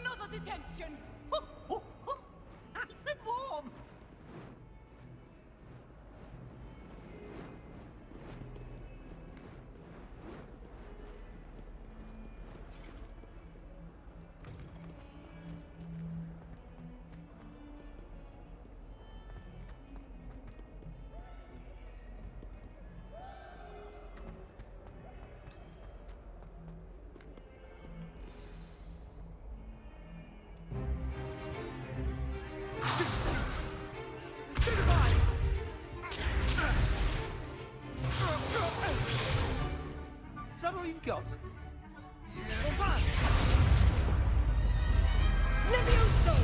Another detention! Nice and warm! Is that all you've got? Levioso!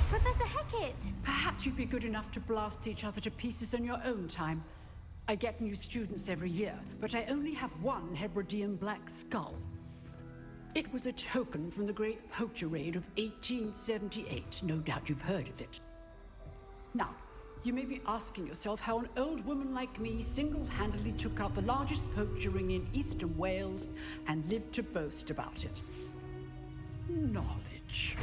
Professor Hecat! Perhaps you'd be good enough to blast each other to pieces in your own time. I get new students every year, but I only have one Hebridean black skull. It was a token from the Great Poacher Raid of 1878. No doubt you've heard of it. Now, you may be asking yourself how an old woman like me single-handedly took out the largest poacher ring in eastern Wales and lived to boast about it. Knowledge.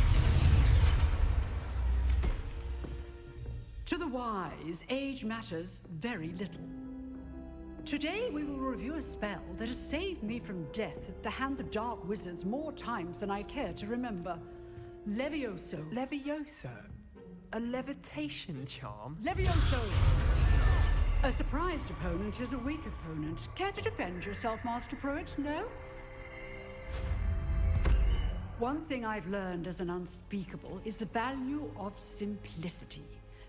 To the wise, age matters very little. Today we will review a spell that has saved me from death at the hands of dark wizards more times than I care to remember. Levioso. Levioso? A levitation charm? Levioso! A surprised opponent is a weak opponent. Care to defend yourself, Master Pruitt? No? One thing I've learned as an unspeakable is the value of simplicity,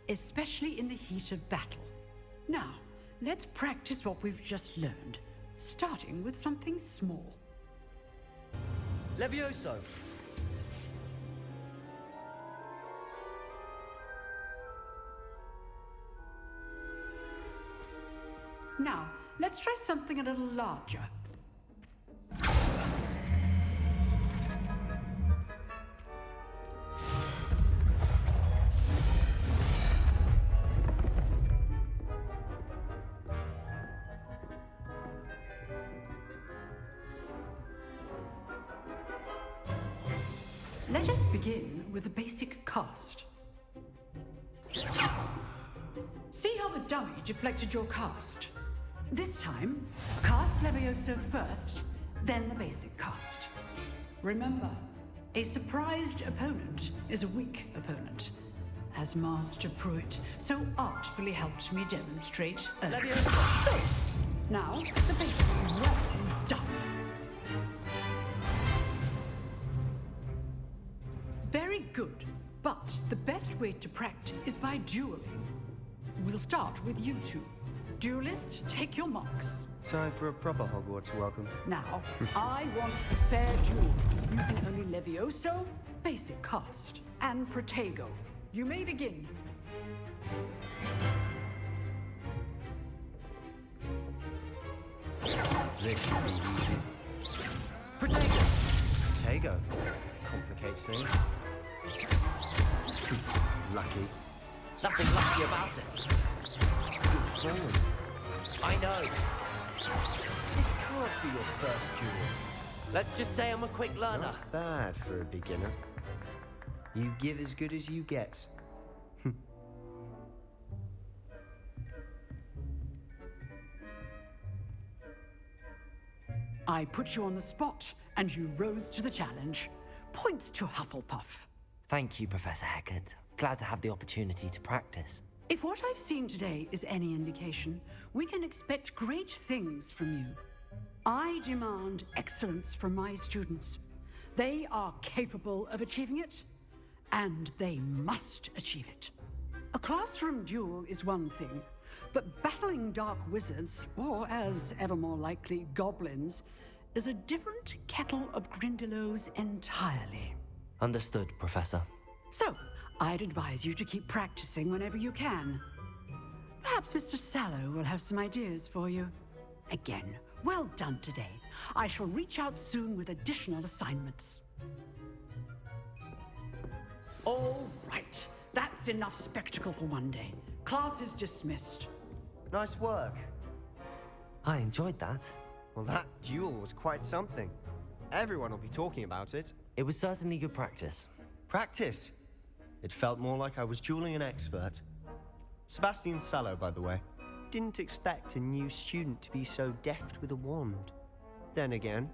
especially in the heat of battle. Now, let's practice what we've just learned, starting with something small. Levioso! Now, let's try something a little larger. Let us begin with the basic cast. See how the dummy deflected your cast? This time, cast Levioso first, then the basic cast. Remember, a surprised opponent is a weak opponent, as Master Pruitt so artfully helped me demonstrate earlier. Levioso! Now, the basic. Well done. Very good, but the best way to practice is by dueling. We'll start with you two. Duelists, take your marks. Time for a proper Hogwarts welcome. Now, I want a fair duel, using only Levioso, basic cast, and Protego. You may begin. This should be easy. Protego! Protego. Complicates things. Lucky. Nothing lucky about it. Good forward. I know. This can't be your first duel. Let's just say I'm a quick learner. Not bad for a beginner. You give as good as you get. I put you on the spot, and you rose to the challenge. Points to Hufflepuff. Thank you, Professor Hecat. Glad to have the opportunity to practice. If what I've seen today is any indication, we can expect great things from you. I demand excellence from my students. They are capable of achieving it, and they must achieve it. A classroom duel is one thing, but battling dark wizards, or as ever more likely, goblins, is a different kettle of Grindylows entirely. Understood, Professor. So, I'd advise you to keep practicing whenever you can. Perhaps Mr. Sallow will have some ideas for you. Again, well done today. I shall reach out soon with additional assignments. All right, that's enough spectacle for one day. Class is dismissed. Nice work. I enjoyed that. Well, that duel was quite something. Everyone will be talking about it. It was certainly good practice. Practice? It felt more like I was dueling an expert. Sebastian Sallow, by the way. Didn't expect a new student to be so deft with a wand. Then again,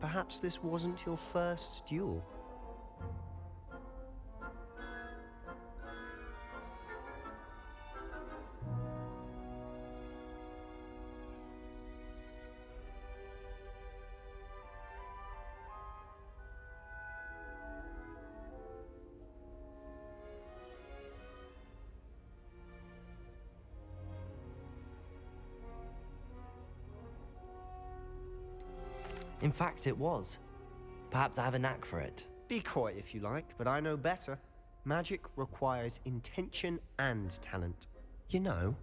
perhaps this wasn't your first duel. In fact, it was. Perhaps I have a knack for it. Be coy if you like, but I know better. Magic requires intention and talent. You know,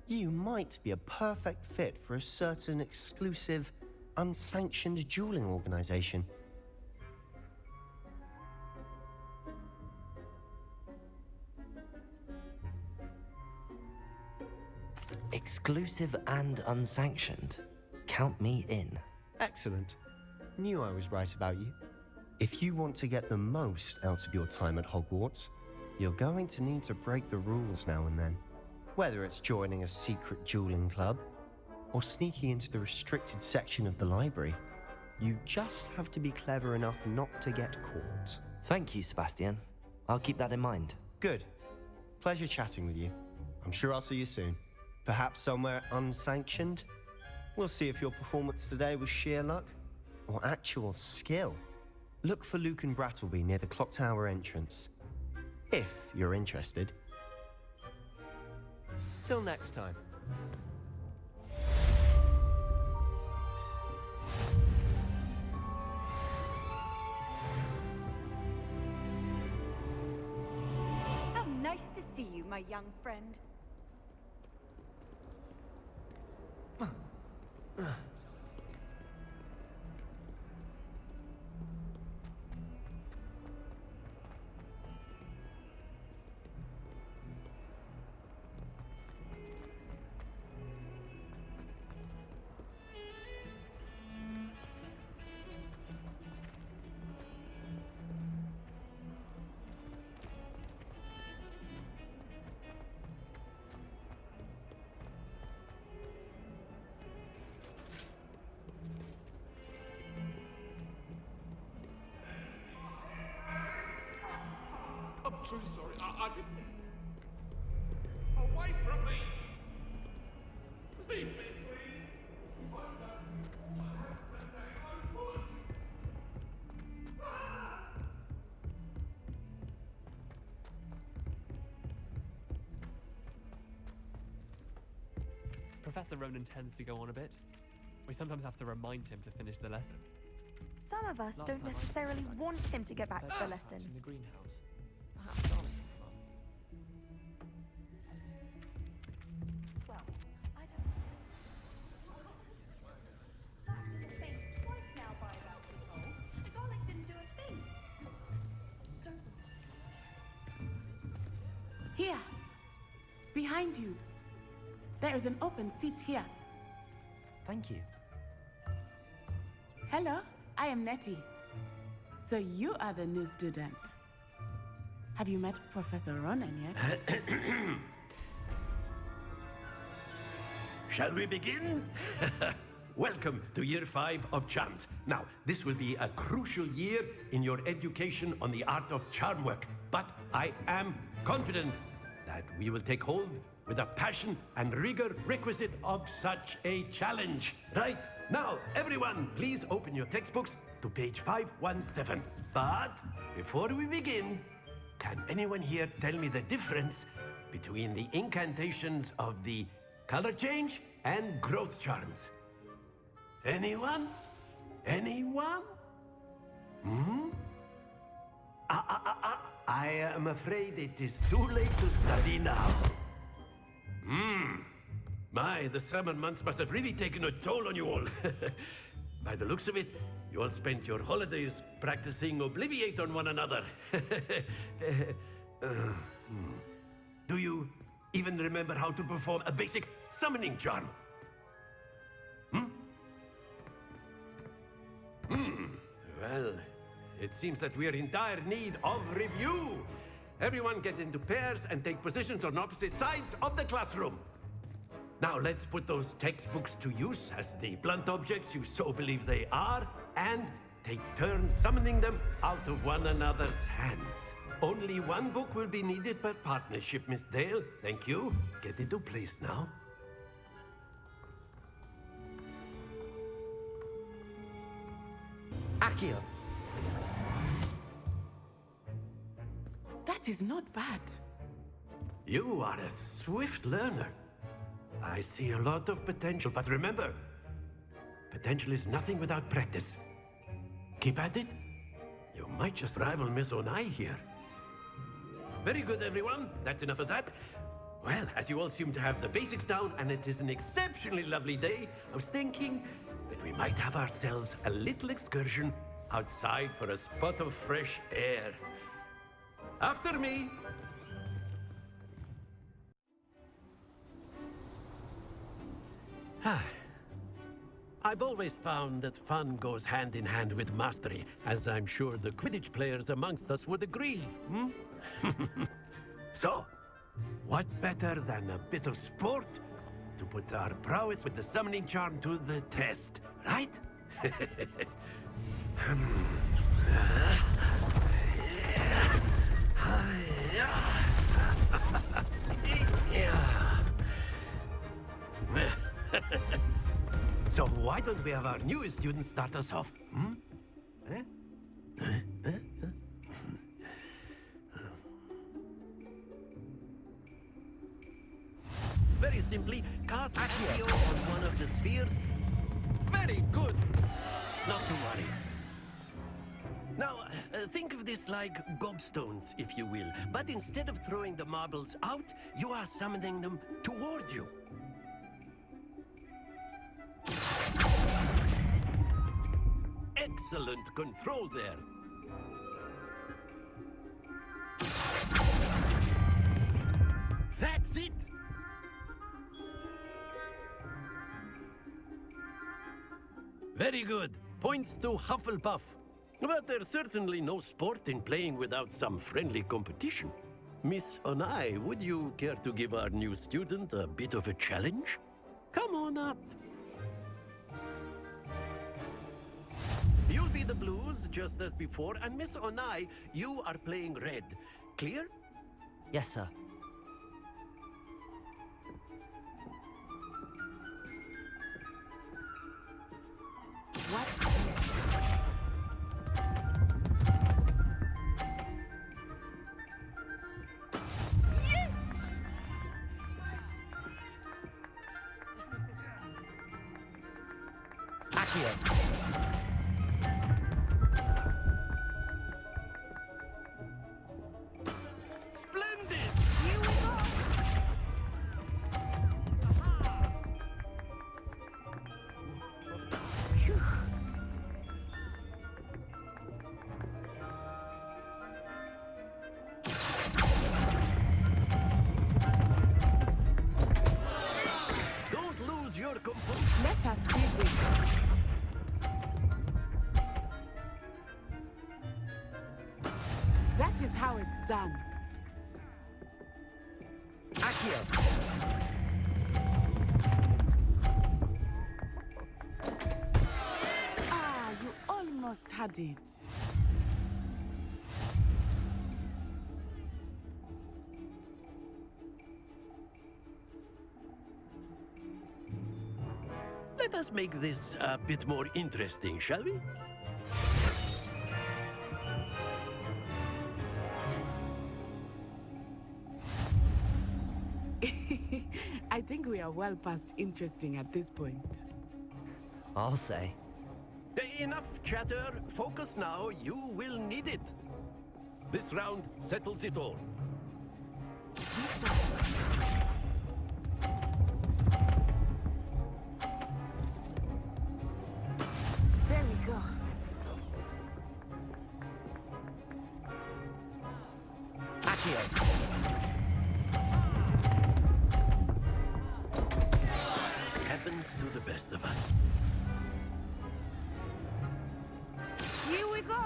you might be a perfect fit for a certain exclusive, unsanctioned dueling organization. Exclusive and unsanctioned. Count me in. Excellent. Knew I was right about you. If you want to get the most out of your time at Hogwarts, you're going to need to break the rules now and then. Whether it's joining a secret dueling club, or sneaking into the restricted section of the library, you just have to be clever enough not to get caught. Thank you, Sebastian. I'll keep that in mind. Good. Pleasure chatting with you. I'm sure I'll see you soon. Perhaps somewhere unsanctioned? We'll see if your performance today was sheer luck or actual skill. Look for Luke and Brattleby near the clock tower entrance, if you're interested. Till next time. How nice to see you, my young friend. I'm truly sorry. I didn't. Away from me! Leave me, please! Professor Ronan tends to go on a bit. We sometimes have to remind him to finish the lesson. Some of us Last don't time I necessarily suspected want him to get back to the perhaps lesson. in the greenhouse. Perhaps Darling can come. Well, I don't. Slapped in the face twice now by that seagull. The garlic didn't do a thing. Don't. Here, behind you. There is an open seat here. Thank you. Hello, I am Nettie. So you are the new student. Have you met Professor Ronan yet? Shall we begin? Welcome to Year 5 of Charms. Now, this will be a crucial year in your education on the art of charm work. But I am confident that we will take hold with the passion and rigor requisite of such a challenge. Right, now, everyone, please open your textbooks to page 517. But before we begin, can anyone here tell me the difference between the incantations of the color change and growth charms? Anyone? Anyone? I am afraid it is too late to study now. My, the summer months must have really taken a toll on you all. By the looks of it, you all spent your holidays practicing Obliviate on one another. Do you even remember how to perform a basic summoning charm? Well, It seems that we are in dire need of review. Everyone get into pairs and take positions on opposite sides of the classroom. Now let's put those textbooks to use as the blunt objects you so believe they are, and take turns summoning them out of one another's hands. Only one book will be needed per partnership, Miss Dale. Thank you. Get into place now. Accio. That is not bad. You are a swift learner. I see a lot of potential, but remember, potential is nothing without practice. Keep at it. You might just rival Miss Onai here. Very good, everyone. That's enough of that. Well, as you all seem to have the basics down, and it is an exceptionally lovely day, I was thinking that we might have ourselves a little excursion outside for a spot of fresh air. After me. I've always found that fun goes hand in hand with mastery, as I'm sure the Quidditch players amongst us would agree. So, what better than a bit of sport to put our prowess with the summoning charm to the test, right? So why don't we have our newest student start us off? Very simply, cast Accio on one of the spheres. Very good. Not to worry. Now, think of this like gobstones, if you will. But instead of throwing the marbles out, you are summoning them toward you. Excellent control there. That's it! Very good. Points to Hufflepuff. But there's certainly no sport in playing without some friendly competition. Miss Onai, would you care to give our new student a bit of a challenge? Come on up. You'll be the blues, just as before, and Miss Onai, you are playing red. Clear? Yes, sir. Watch this. Accio. Splendid! Here we go. Phew. Don't lose your composure. Let us see this. That is how it's done. Accio. Ah, you almost had it. Let us make this a bit more interesting, shall we? I think we are well past interesting at this point. I'll say. Enough chatter. Focus now. You will need it. This round settles it all. There we go. Accio. Happens to the best of us. Here we go.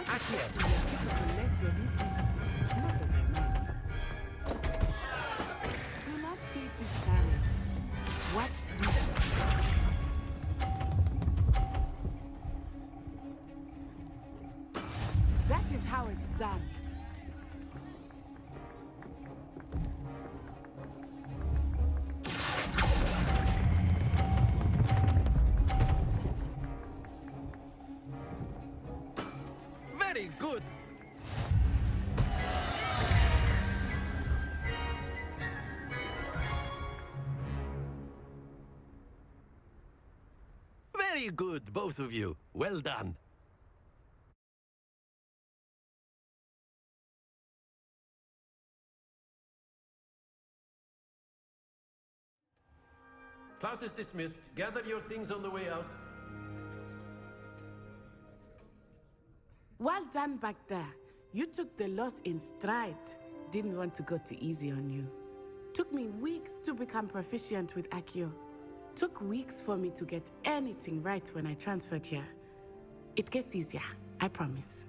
Your typical lesson, is it? Not that I mind. Do not be discouraged. Watch this. That is how it's done. Very good. Very good, both of you. Well done. Class is dismissed. Gather your things on the way out. Well done back there. You took the loss in stride. Didn't want to go too easy on you. Took me weeks to become proficient with Accio. Took weeks for me to get anything right when I transferred here. It gets easier, I promise.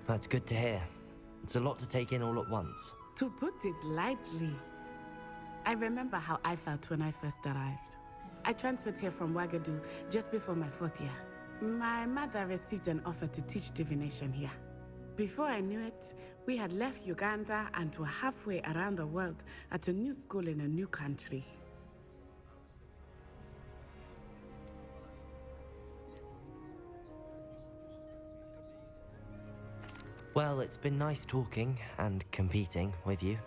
That's good to hear. It's a lot to take in all at once. To put it lightly, I remember how I felt when I first arrived. I transferred here from Ouagadougou just before my 4th year. My mother received an offer to teach divination here. Before I knew it, we had left Uganda and were halfway around the world at a new school in a new country. Well, it's been nice talking and competing with you.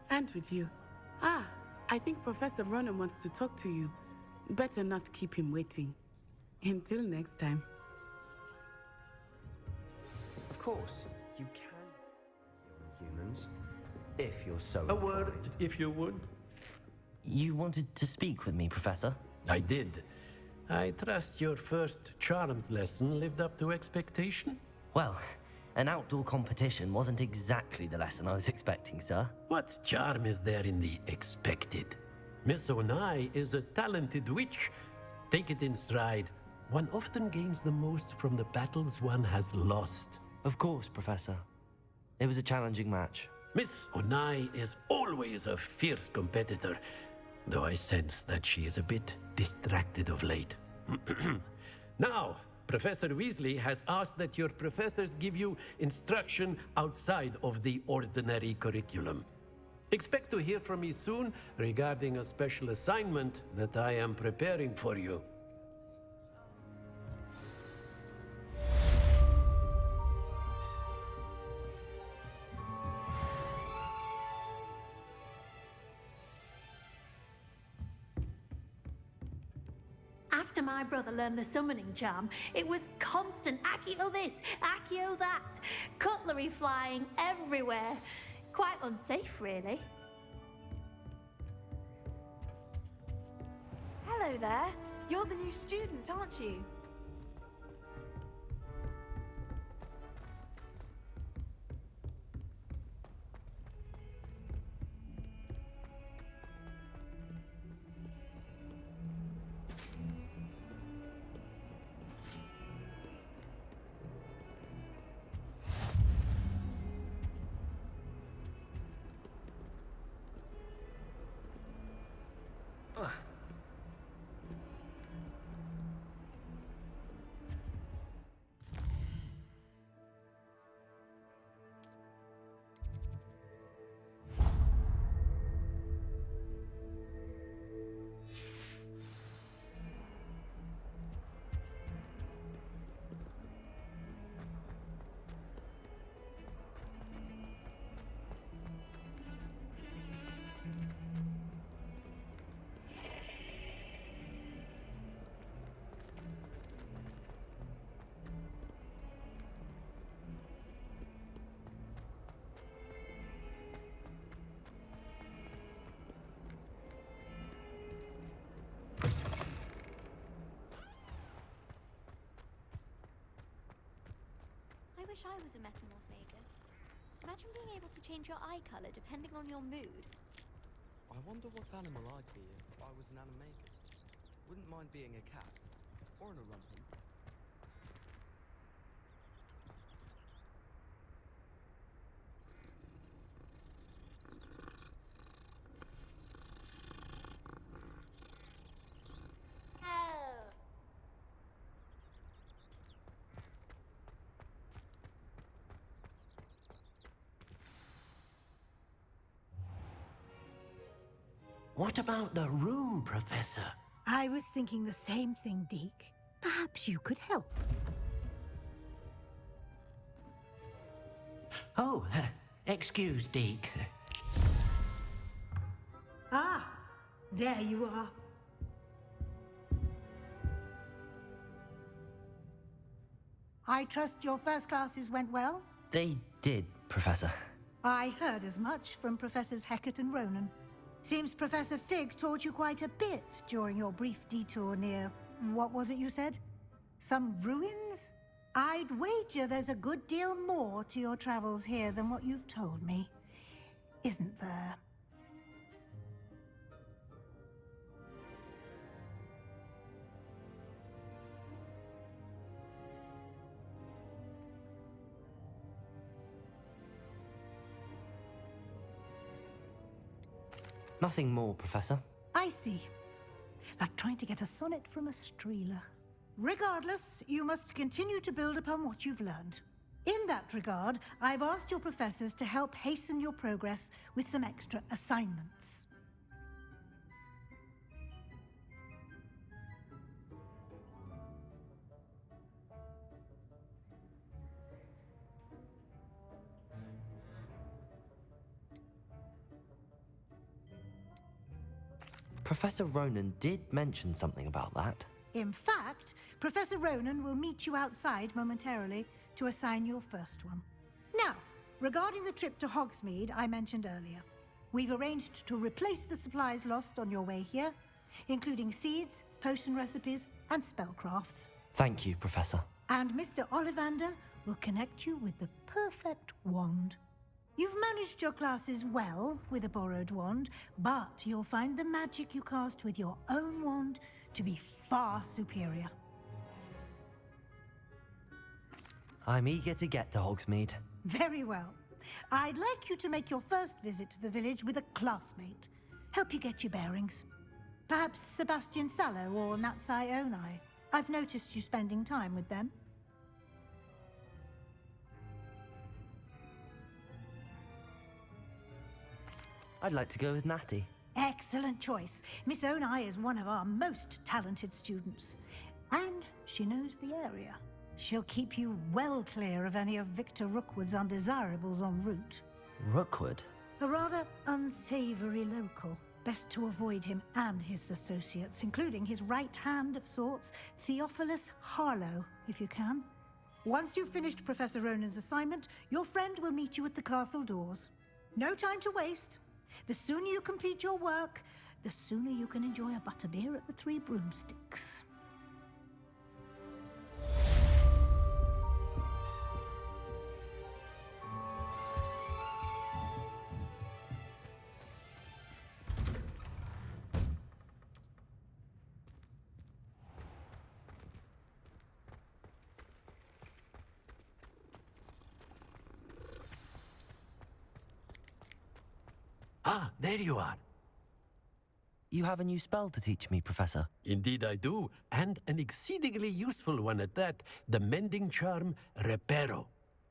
And with you. Ah, I think Professor Ronan wants to talk to you. Better not keep him waiting. Until next time. Of course, you can heal humans, if you're so A word, inclined. if you would. You wanted to speak with me, Professor? I did. I trust your first charms lesson lived up to expectation? Well, an outdoor competition wasn't exactly the lesson I was expecting, sir. What charm is there in the expected? Miss Onai is a talented witch. Take it in stride. One often gains the most from the battles one has lost. Of course, Professor. It was a challenging match. Miss Onai is always a fierce competitor, though I sense that she is a bit distracted of late. Now, Professor Weasley has asked that your professors give you instruction outside of the ordinary curriculum. Expect to hear from me soon regarding a special assignment that I am preparing for you. After my brother learned the summoning charm, it was constant Accio this, Accio that, cutlery flying everywhere. Quite unsafe, really. Hello there. You're the new student, aren't you? I wish I was a metamorph magus. Imagine being able to change your eye color depending on your mood. I I wonder what animal I'd be if I was an animagus. Wouldn't mind being a cat. Or an orumpin. What about the room, Professor? I was thinking the same thing, Deke. Perhaps you could help. Oh, excuse, Deke. Ah, there you are. I trust your first classes went well? They did, Professor. I heard as much from Professors Hecat and Ronan. Seems Professor Fig taught you quite a bit during your brief detour near... what was it you said? Some ruins? I'd wager there's a good deal more to your travels here than what you've told me. Isn't there? Nothing more, Professor. I see. Like trying to get a sonnet from a streeler. Regardless, you must continue to build upon what you've learned. In that regard, I've asked your professors to help hasten your progress with some extra assignments. Professor Ronan did mention something about that. In fact, Professor Ronan will meet you outside momentarily to assign your first one. Now, regarding the trip to Hogsmeade I mentioned earlier, we've arranged to replace the supplies lost on your way here, including seeds, potion recipes, and spellcrafts. Thank you, Professor. And Mr. Ollivander will connect you with the perfect wand. You've managed your classes well with a borrowed wand, but you'll find the magic you cast with your own wand to be far superior. I'm eager to get to Hogsmeade. Very well. I'd like you to make your first visit to the village with a classmate. Help you get your bearings. Perhaps Sebastian Sallow or Natsai Onai. I've noticed you spending time with them. I'd like to go with Natty. Excellent choice. Miss Onai is one of our most talented students. And she knows the area. She'll keep you well clear of any of Victor Rookwood's undesirables en route. Rookwood? A rather unsavory local. Best to avoid him and his associates, including his right hand of sorts, Theophilus Harlow, if you can. Once you've finished Professor Ronan's assignment, your friend will meet you at the castle doors. No time to waste. The sooner you complete your work, the sooner you can enjoy a butterbeer at the Three Broomsticks. Ah, there you are. You have a new spell to teach me, Professor. Indeed I do, and an exceedingly useful one at that, the mending charm Reparo.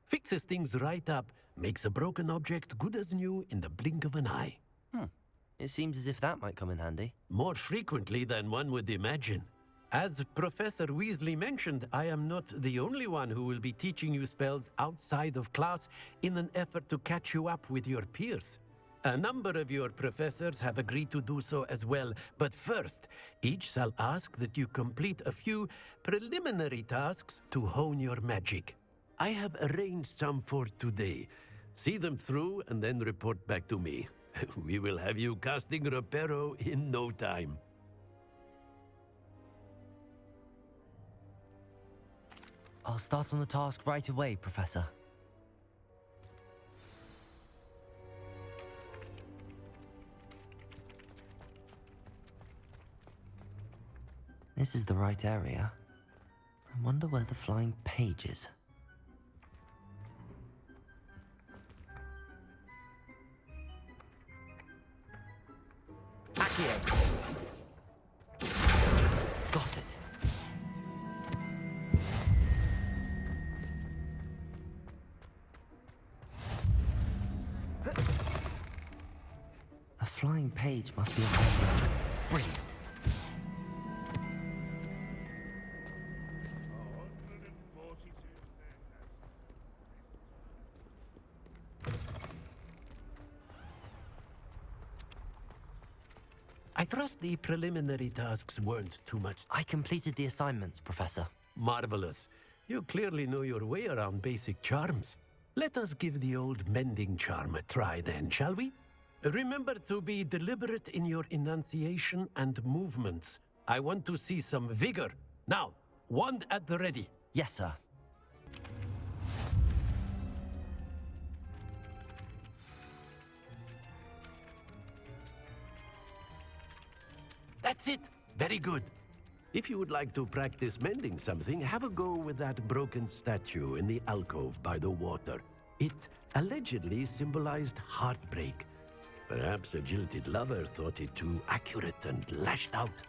Fixes things right up, makes a broken object good as new in the blink of an eye. It seems as if that might come in handy. More frequently than one would imagine. As Professor Weasley mentioned, I am not the only one who will be teaching you spells outside of class in an effort to catch you up with your peers. A number of your professors have agreed to do so as well, but first, each shall ask that you complete a few preliminary tasks to hone your magic. I have arranged some for today. See them through and then report back to me. We will have you casting Reparo in no time. I'll start on the task right away, Professor. This is the right area. I wonder where the flying page is. Accio! Got it. A flying page must be on this. Brilliant. I trust the preliminary tasks weren't too much. I completed the assignments, Professor. Marvelous. You clearly know your way around basic charms. Let us give the old mending charm a try then, shall we? Remember to be deliberate in your enunciation and movements. I want to see some vigor. Now, wand at the ready. Yes, sir. That's it. Very good. If you would like to practice mending something, have a go with that broken statue in the alcove by the water. It allegedly symbolized heartbreak. Perhaps a jilted lover thought it too accurate and lashed out.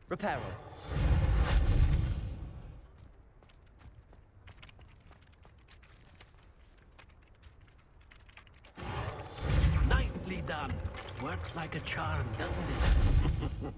Reparo. Nicely done. Works like a charm, doesn't it?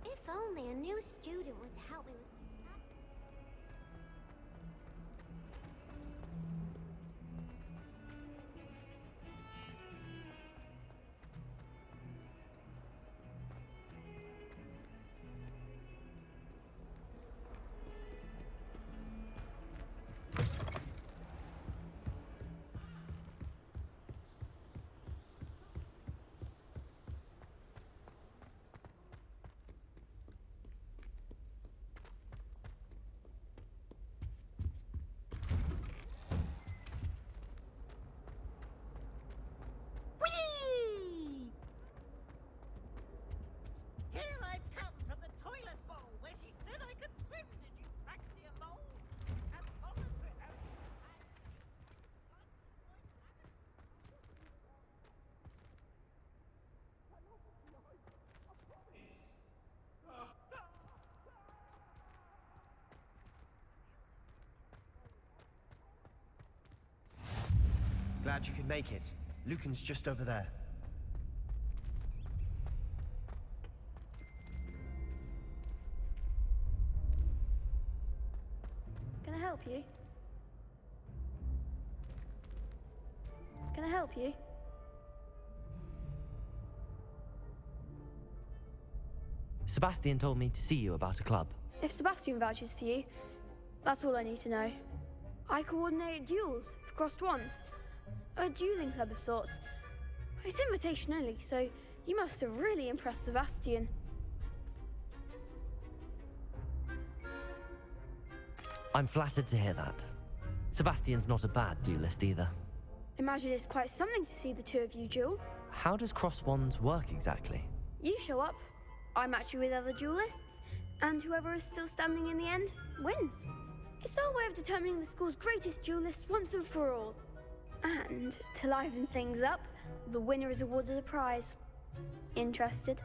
If only a new student would help me with my study. Here I've come from the toilet bowl where she said I could swim. Did you Praxia mole? As voluntary. Glad you could make it. Lucan's just over there. you? Can I help you? Sebastian told me to see you about a club. If Sebastian vouches for you, that's all I need to know. I coordinate duels for crossed ones. A dueling club of sorts. It's invitation only, so you must have really impressed Sebastian. I'm flattered to hear that. Sebastian's not a bad duelist either. Imagine it's quite something to see the two of you duel. How does cross wands work exactly? You show up, I match you with other duelists, and whoever is still standing in the end wins. It's our way of determining the school's greatest duelist once and for all. And to liven things up, the winner is awarded a prize. Interested?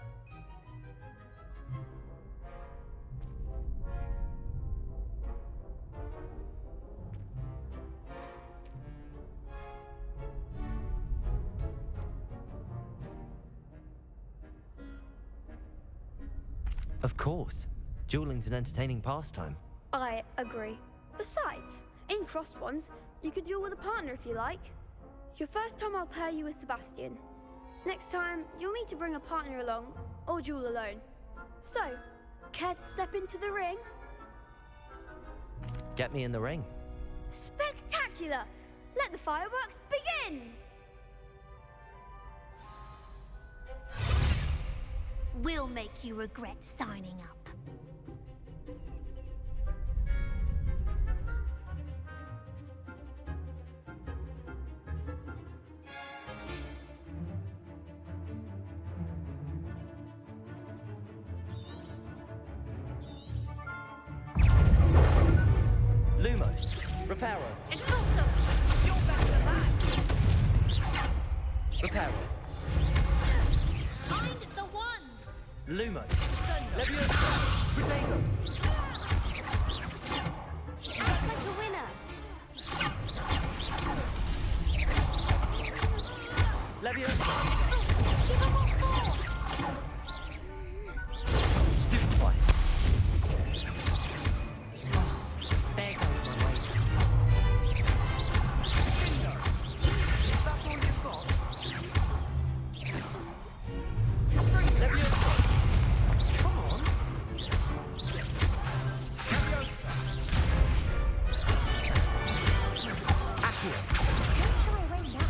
Of course. Dueling's an entertaining pastime. I agree. Besides, in crossed ones, you can duel with a partner if you like. Your first time I'll pair you with Sebastian. Next time, you'll need to bring a partner along, or duel alone. So, care to step into the ring? Get me in the ring. Spectacular! Let the fireworks begin! We'll make you regret signing up. Lumos, Reparo, Expulso! You're better than that! Reparo, Find the one! Lumos, Leviosa, Protego. Act like a winner! Leviosa, Give them all four! Stupefy. There goes my weight. Is that all you've got? Leviosa, Come on. Accio, Don't shy away now.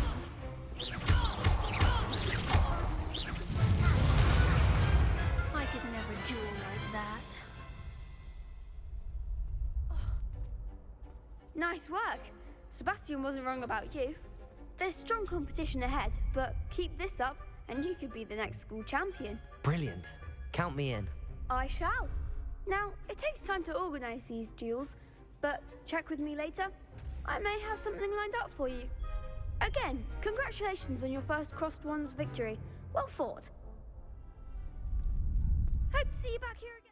I could never duel like that. Nice work! Sebastian wasn't wrong about you. There's strong competition ahead, but keep this up and you could be the next school champion. brilliant. Count me in. I shall. Now, it takes time to organize these duels, but check with me later. I may have something lined up for you. Again, congratulations on your first crossed ones victory. Well fought. Hope to see you back here again.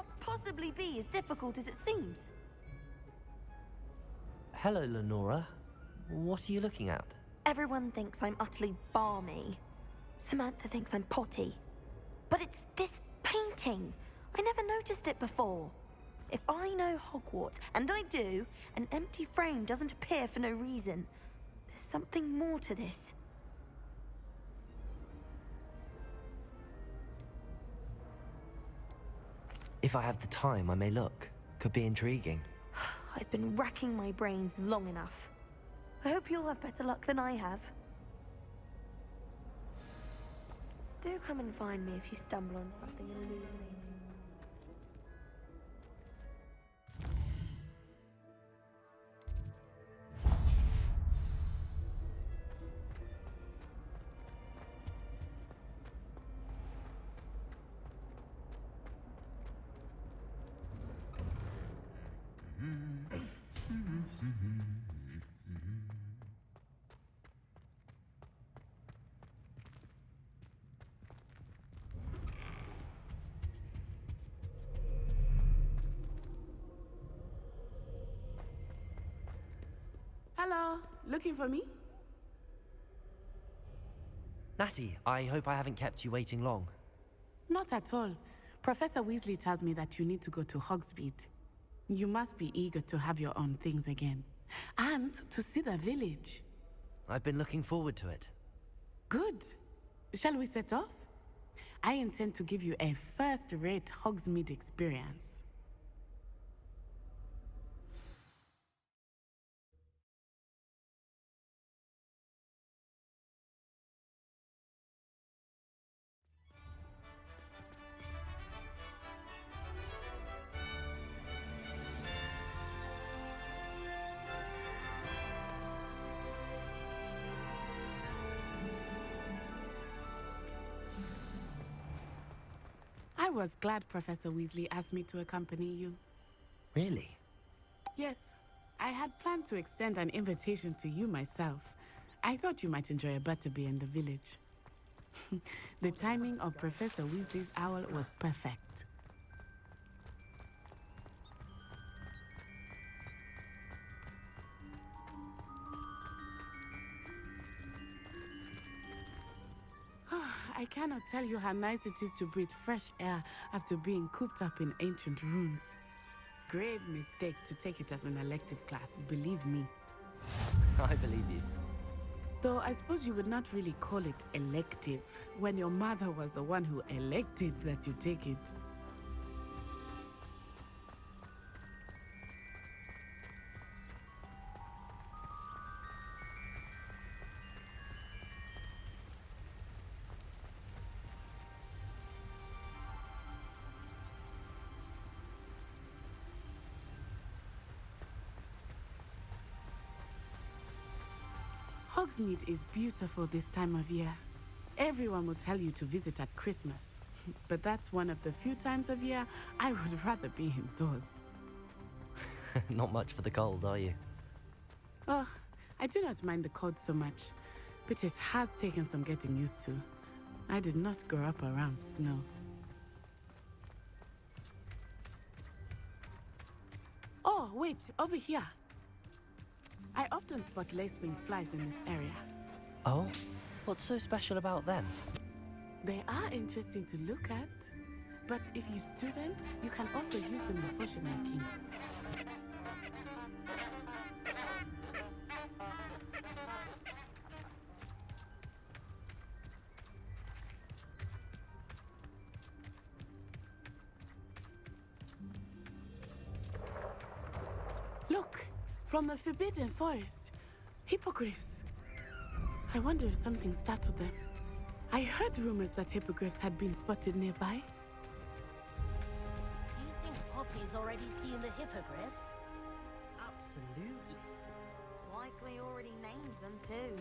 can't possibly be as difficult as it seems. Hello, Lenora. What are you looking at? Everyone thinks I'm utterly balmy. Samantha thinks I'm potty. But it's this painting. I never noticed it before. If I know Hogwarts, and I do, an empty frame doesn't appear for no reason. There's something more to this. If I have the time, I may look. Could be intriguing. I've been racking my brains long enough. I hope you'll have better luck than I have. Do come and find me if you stumble on something illuminating. Hello, looking for me? Natty, I hope I haven't kept you waiting long. Not at all. Professor Weasley tells me that you need to go to Hogsmeade. You must be eager to have your own things again. And to see the village. I've been looking forward to it. Good. Shall we set off? I intend to give you a first-rate Hogsmeade experience. I was glad Professor Weasley asked me to accompany you. Really? Yes, I had planned to extend an invitation to you myself. I thought you might enjoy a butterbeer in the village. The timing of Professor Weasley's owl was perfect. I cannot tell you how nice it is to breathe fresh air after being cooped up in ancient rooms. Grave mistake to take it as an elective class, believe me. I believe you. Though I suppose you would not really call it elective when your mother was the one who elected that you take it. Hogsmeade is beautiful this time of year. Everyone will tell you to visit at Christmas, but that's one of the few times of year I would rather be indoors. Not much for the cold, are you? Oh, I do not mind the cold so much, but it has taken some getting used to. I did not grow up around snow. Oh, wait, over here. I often spot lacewing flies in this area. Oh? What's so special about them? They are interesting to look at, but if you stew them, you can also use them in potion making. Look, from the Forbidden Forest, hippogriffs. I wonder if something startled them. I heard rumors that hippogriffs had been spotted nearby. Do you think Poppy's already seen the hippogriffs? Absolutely. Likely already named them too.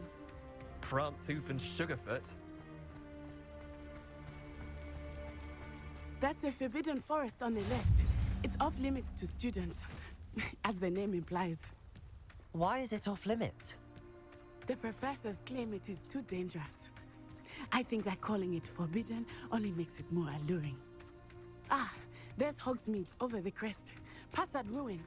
Prancehoof and Sugarfoot. That's the Forbidden Forest on the left. It's off limits to students, as the name implies. Why is it off limits? The professors claim it is too dangerous. I think that calling it forbidden only makes it more alluring. Ah, There's Hogsmeade over the crest, past that ruin.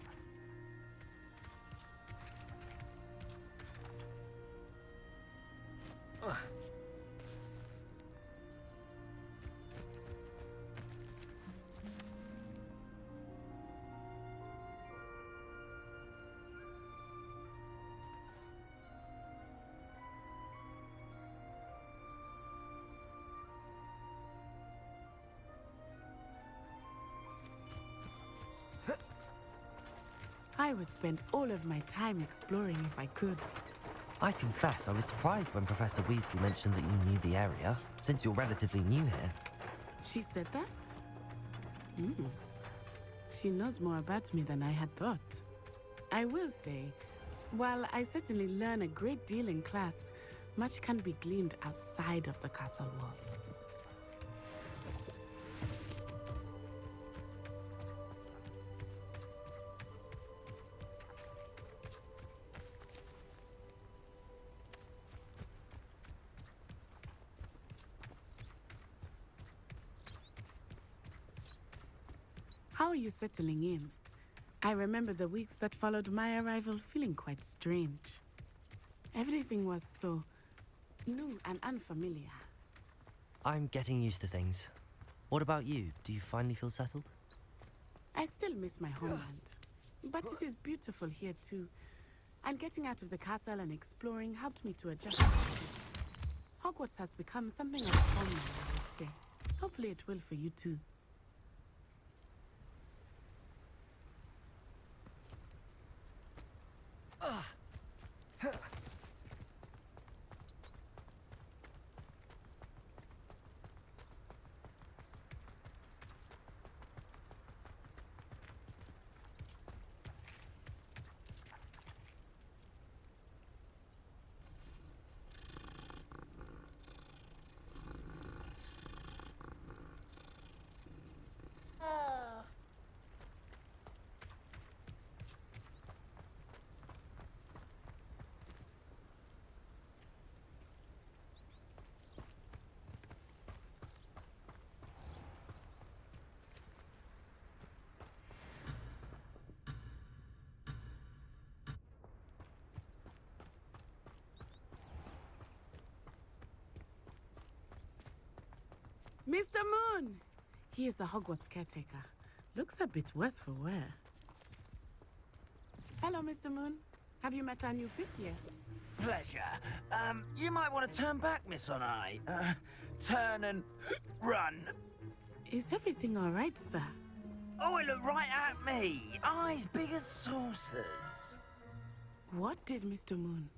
I would spend all of my time exploring if I could. I confess I was surprised when Professor Weasley mentioned that you knew the area, since you're relatively new here. She said that? She knows more about me than I had thought. I will say, while I certainly learn a great deal in class, much can be gleaned outside of the castle walls. How are you settling in? I remember the weeks that followed my arrival feeling quite strange. Everything was so new and unfamiliar. I'm getting used to things. What about you? Do you finally feel settled? I still miss my homeland, but it is beautiful here too. And getting out of the castle and exploring helped me to adjust to it. Hogwarts has become something of home, I would say. Hopefully it will for you too. Mr. Moon! He is the Hogwarts caretaker. Looks a bit worse for wear. Hello, Mr. Moon. Have you met our new fifth year? Pleasure. You might want to turn back, Miss Onai. Turn and run. Is everything all right, sir? Oh, it looked right at me. Eyes big as saucers. What did Mr. Moon?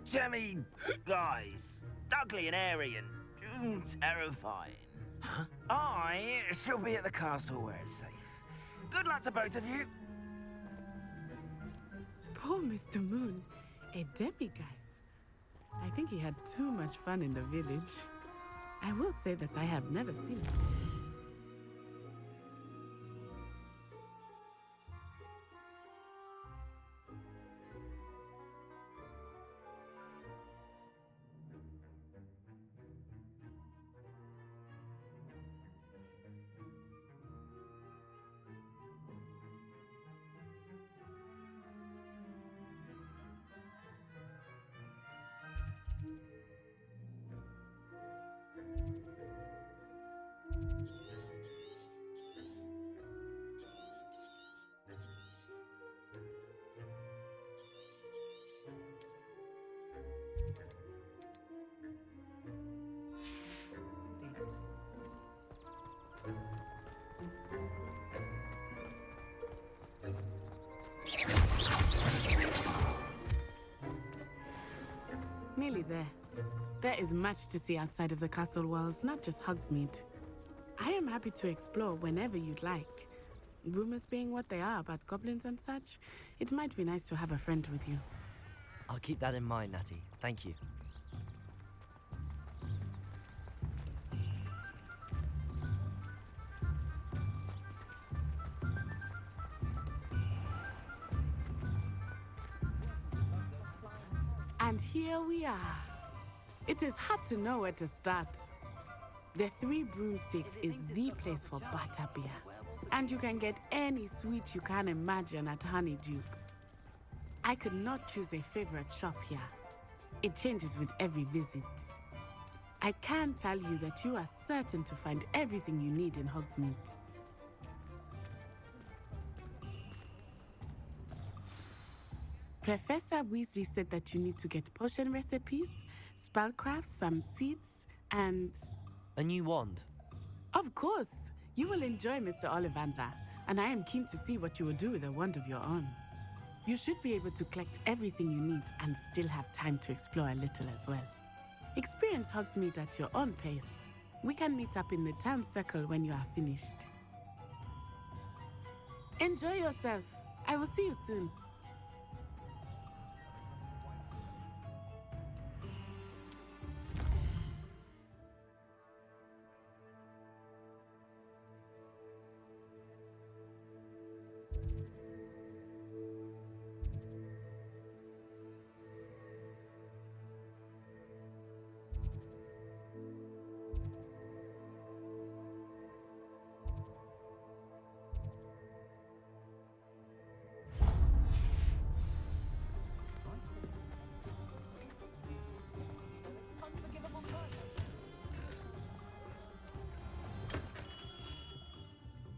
Jemmy guys. Ugly and airy and terrifying. Huh? I shall be at the castle where it's safe. Good luck to both of you. Poor Mr. Moon. A demiguise. I think he had too much fun in the village. I will say that I have never seen him. Nearly there. There is much to see outside of the castle walls, not just Hogsmeade. I am happy to explore whenever you'd like. Rumors being what they are about goblins and such, it might be nice to have a friend with you. I'll keep that in mind, Natty. Thank you. And here we are. It is hard to know where to start. The Three Broomsticks is the place for butterbeer. And you can get any sweet you can imagine at Honeyduke's. I could not choose a favorite shop here. It changes with every visit. I can tell you that you are certain to find everything you need in Hogsmeade. Professor Weasley said that you need to get potion recipes, spellcrafts, some seeds, and... A new wand. Of course! You will enjoy Mr. Ollivander, and I am keen to see what you will do with a wand of your own. You should be able to collect everything you need and still have time to explore a little as well. Experience Hogsmeade at your own pace. We can meet up in the town circle when you are finished. Enjoy yourself. I will see you soon.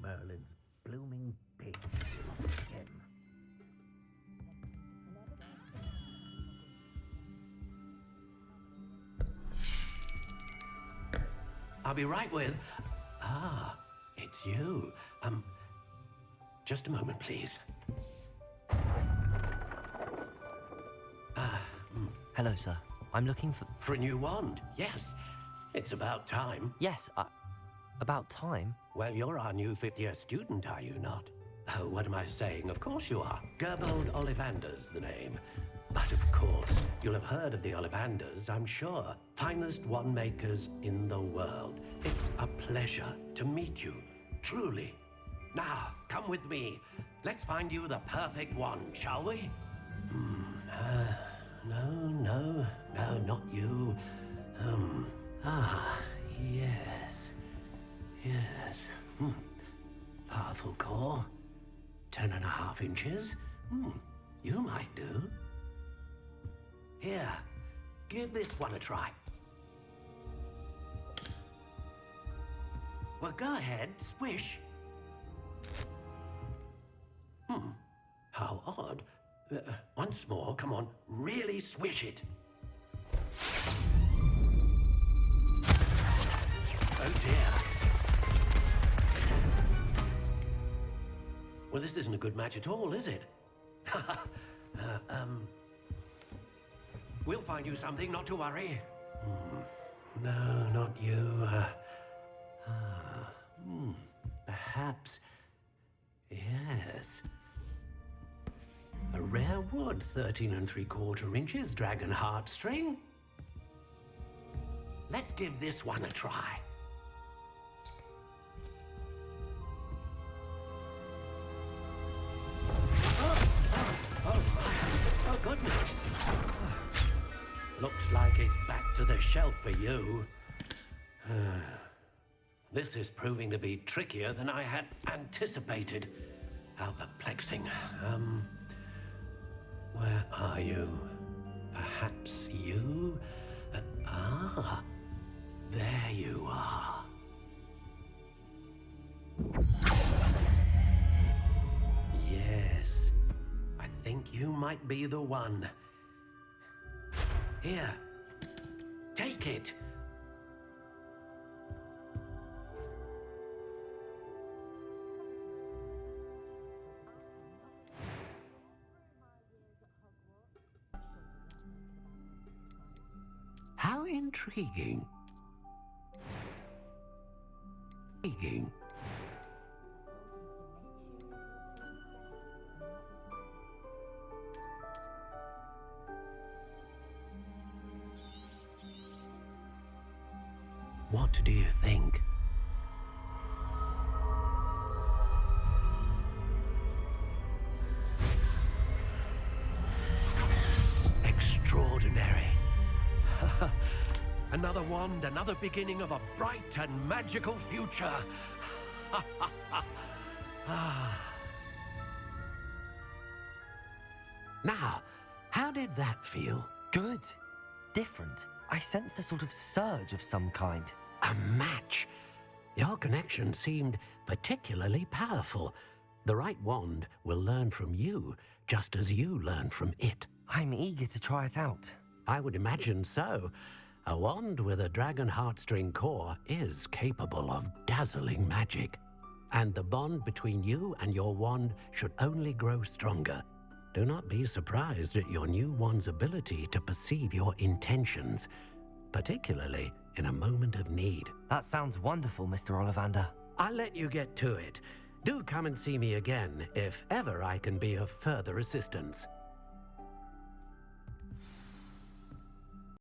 Merlin's blooming pig again. I'll be right with... Ah, it's you. Just a moment, please. Hello, sir. I'm looking for... For a new wand, yes. It's about time. Yes, about time? Well, you're our new fifth-year student, are you not? Oh, what am I saying? Of course you are. Gerbold Ollivander's the name. But of course, you'll have heard of the Ollivanders, I'm sure. Finest wand makers in the world. It's a pleasure to meet you, truly. Now, come with me. Let's find you the perfect wand, shall we? No, not you. Yes. Yes. Powerful core. 10.5 inches. You might do. Here, give this one a try. Well, go ahead, swish. How odd. Once more, come on, really swish it. Oh dear. Well, this isn't a good match at all, is it? We'll find you something, not to worry. No, not you. Perhaps... Yes. A rare wood, 13 3/4 inches, dragon heartstring. Let's give this one a try. Oh, goodness. Looks like it's back to the shelf for you. This is proving to be trickier than I had anticipated. How perplexing. Where are you? Perhaps you? There you are. Yes, I think you might be the one. Here, take it. How intriguing. Intriguing. What do you think? Extraordinary. Another wand, another beginning of a bright and magical future. Now, how did that feel? Good. Different. I sensed a sort of surge of some kind. A match. Your connection seemed particularly powerful. The right wand will learn from you, just as you learn from it. I'm eager to try it out. I would imagine so. A wand with a dragon heartstring core is capable of dazzling magic. And the bond between you and your wand should only grow stronger. Do not be surprised at your new wand's ability to perceive your intentions, particularly in a moment of need. That sounds wonderful, Mr. Ollivander. I'll let you get to it. Do come and see me again if ever I can be of further assistance.